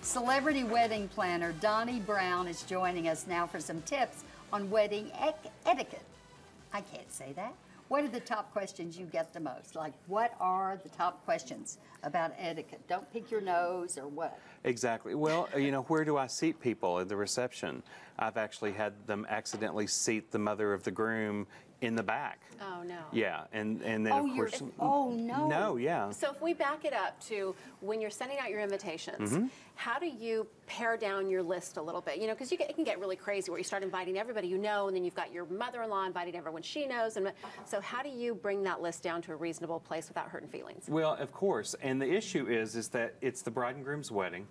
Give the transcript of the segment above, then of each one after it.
Celebrity wedding planner Donnie Brown is joining us now for some tips on wedding etiquette. I can't say that. What are the top questions you get the most? Like, what are the top questions about etiquette? Don't pick your nose or what? Exactly. Well, you know, where do I seat people at the reception? I've actually had them accidentally seat the mother of the groom in the back. Oh, no. Yeah, and then of course... Oh, no. No, yeah. So if we back it up to when you're sending out your invitations, how do you pare down your list a little bit? You know, because it can get really crazy where you start inviting everybody you know, and then you've got your mother-in-law inviting everyone she knows. And so how do you bring that list down to a reasonable place without hurting feelings? Well, of course. And the issue is that it's the bride and groom's wedding,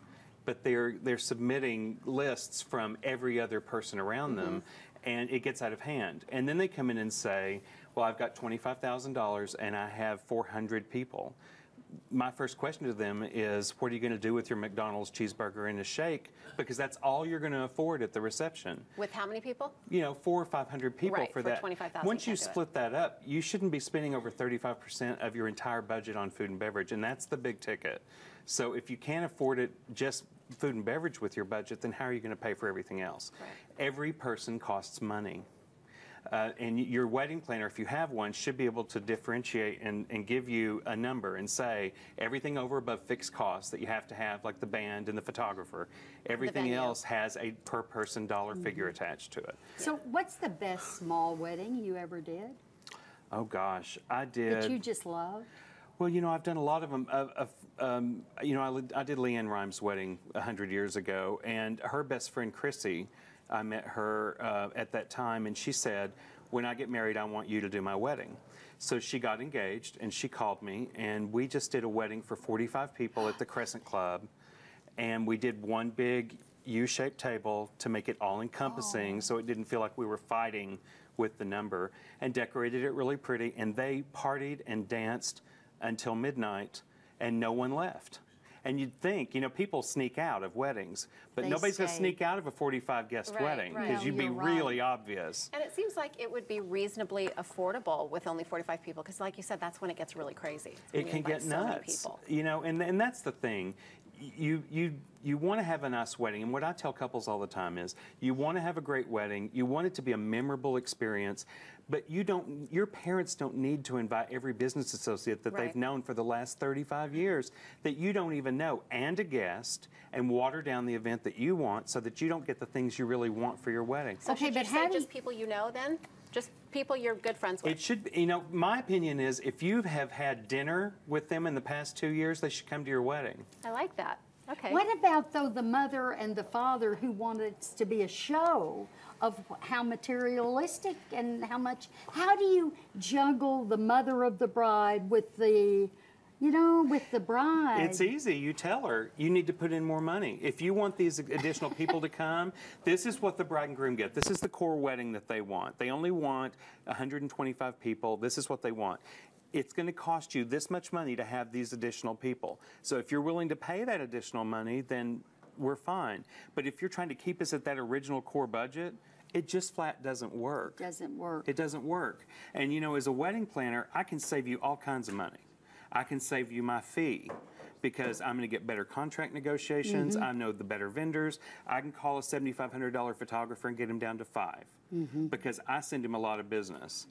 but they're submitting lists from every other person around them, and it gets out of hand. And then they come in and say, well, I've got $25,000 and I have 400 people. My first question to them is, what are you going to do with your McDonald's cheeseburger and a shake? Because that's all you're going to afford at the reception. With how many people? You know, 400 or 500 people right, for that. 25,000. Once you split that up, you shouldn't be spending over 35% of your entire budget on food and beverage, and that's the big ticket. So if you can't afford it just food and beverage with your budget, then how are you going to pay for everything else? Right. Every person costs money. And your wedding planner, if you have one, should be able to differentiate and give you a number and say everything over above fixed costs that you have to have, like the band and the photographer, everything else has a per person dollar figure attached to it. So what's the best small wedding you ever did? Oh gosh, I did. That you just love? Well, you know, I've done a lot of them. You know, I did Leanne Rimes' wedding 100 years ago, and her best friend Chrissy, I met her at that time, and she said, when I get married, I want you to do my wedding. So she got engaged, and she called me, and we just did a wedding for 45 people at the Crescent Club, and we did one big U-shaped table to make it all-encompassing, so it didn't feel like we were fighting with the number, and decorated it really pretty, and they partied and danced until midnight, and no one left. And you'd think, you know, people sneak out of weddings, but nobody's going to sneak out of a 45-guest wedding, because you'd be really obvious. And it seems like it would be reasonably affordable with only 45 people, because like you said, that's when it gets really crazy. It can get nuts. You know, and that's the thing. You want to have a nice wedding, and what I tell couples all the time is, you want to have a great wedding, you want it to be a memorable experience, but your parents don't need to invite every business associate that they've known for the last 35 years that you don't even know, and a guest, and water down the event that you want so that you don't get the things you really want for your wedding. So should you say just people you know then? Just people you're good friends with? It should, you know, my opinion is if you have had dinner with them in the past 2 years, they should come to your wedding. I like that. Okay. What about, though, the mother and the father who want it to be a show of how materialistic and how do you juggle the mother of the bride with the, you know, with the bride? It's easy. You tell her you need to put in more money. If you want these additional people to come, this is what the bride and groom get. This is the core wedding that they want. They only want 125 people. This is what they want. It's going to cost you this much money to have these additional people. So if you're willing to pay that additional money, then we're fine. But if you're trying to keep us at that original core budget, it just flat doesn't work. Doesn't work. It doesn't work. And you know, as a wedding planner, I can save you all kinds of money. I can save you my fee because I'm going to get better contract negotiations. I know the better vendors. I can call a $7,500 photographer and get him down to $5 because I send him a lot of business.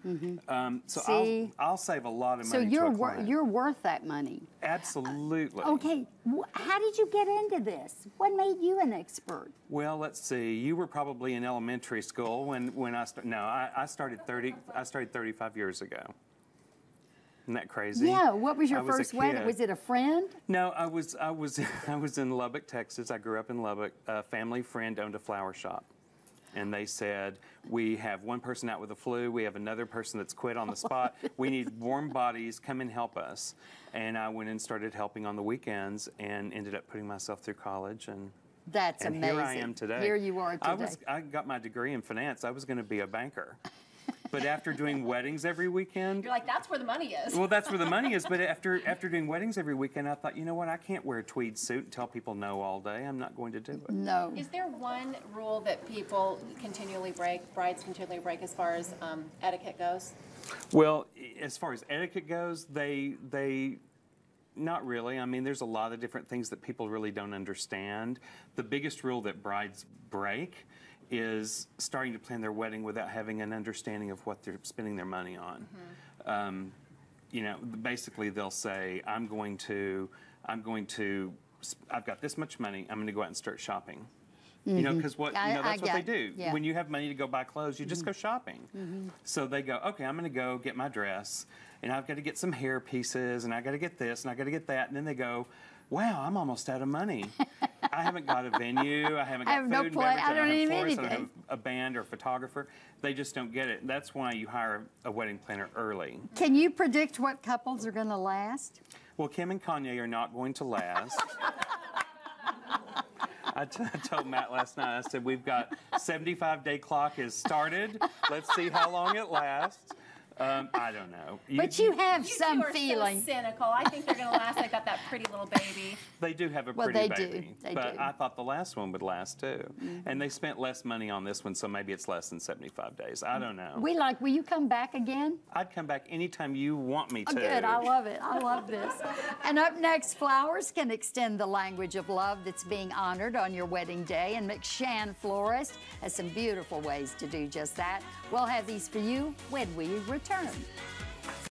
So I'll save a lot of money. So you're worth that money. Absolutely. Okay, how did you get into this? What made you an expert? Well, let's see. You were probably in elementary school when I started. No, I started 35 years ago. Isn't that crazy? Yeah. What was your first wedding? Was it a friend? No, I was in Lubbock, Texas. I grew up in Lubbock. A family friend owned a flower shop, and they said, we have one person out with the flu. We have another person that's quit on the spot. We need warm bodies. Come and help us. And I went and started helping on the weekends, and ended up putting myself through college. And that's amazing. Here I am today. Here you are today. I got my degree in finance. I was going to be a banker. But after doing weddings every weekend... You're like, that's where the money is. Well, that's where the money is. But after doing weddings every weekend, I thought, you know what? I can't wear a tweed suit and tell people no all day. I'm not going to do it. No. Is there one rule that people continually break, brides continually break, as far as etiquette goes? Well, as far as etiquette goes, they Not really. I mean, there's a lot of different things that people really don't understand. The biggest rule that brides break is starting to plan their wedding without having an understanding of what they're spending their money on. You know, basically they'll say, I've got this much money, I'm going to go out and start shopping. You know, because that's what they do. Yeah. When you have money to go buy clothes, you just go shopping. So they go, okay, I'm going to go get my dress, and I've got to get some hair pieces, and I got to get this, and I got to get that, and then they go, wow, I'm almost out of money. I haven't got a venue, I haven't got food and beverage, I don't have florists, I don't have a band or a photographer. They just don't get it. That's why you hire a wedding planner early. Can you predict what couples are going to last? Well, Kim and Kanye are not going to last. I told Matt last night, I said, we've got 75-day clock has started. Let's see how long it lasts. I don't know. But you have some two are feeling. So cynical. I think they're going to last. They got that pretty little baby. They do have a Well, pretty they baby. do. They but do. I thought the last one would last too. And they spent less money on this one, so maybe it's less than 75 days. I don't know. Will you come back again? I'd come back anytime you want me to. Oh, good, I love it. I love this. And up next, flowers can extend the language of love that's being honored on your wedding day, and McShann Florist has some beautiful ways to do just that. We'll have these for you when we return.